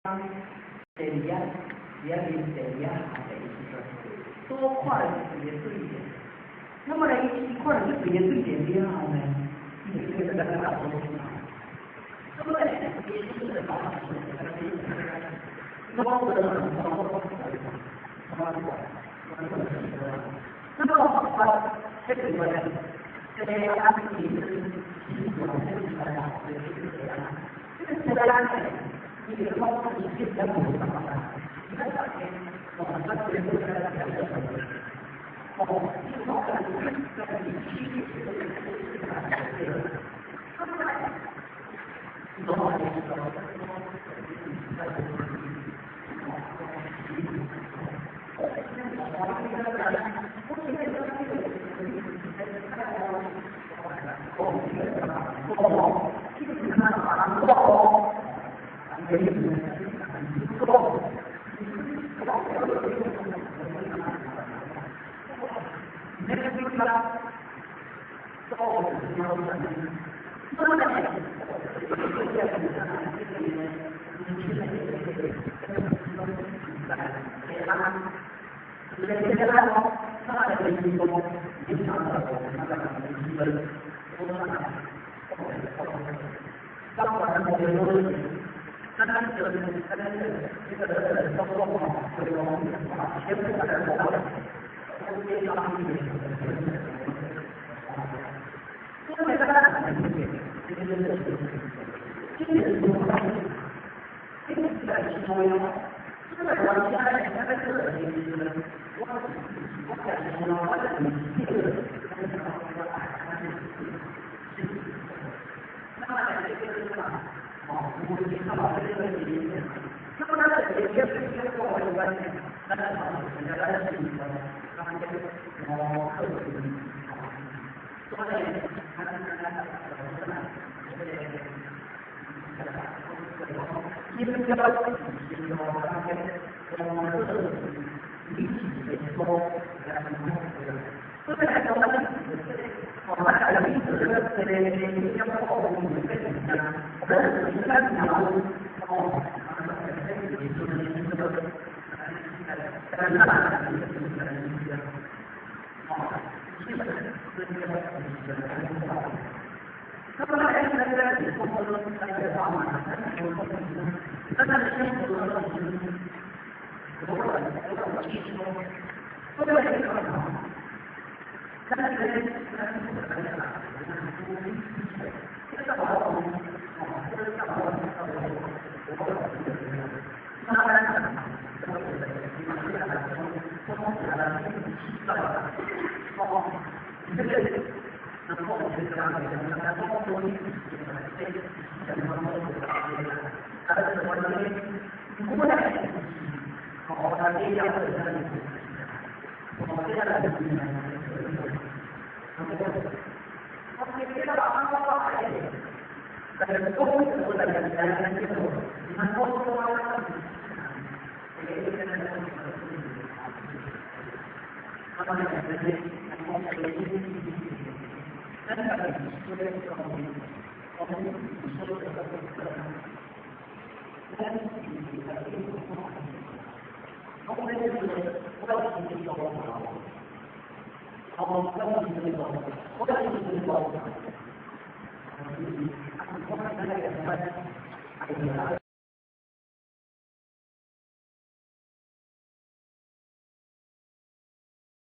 地理啊，也连地理啊，地理是多看了一个对点。那么呢，一看了这个对点了后呢，你就觉得这个大多数啊，那么呢，也就是把它说的这个那么我的很多那么把这个呢，这个安提是基础的这个呀，这个这个呢。你给他们一些人补上来，你看哪天我们这边都在那边的时候，哦，这个在你七月这个这个，他们来，你懂我意思吗？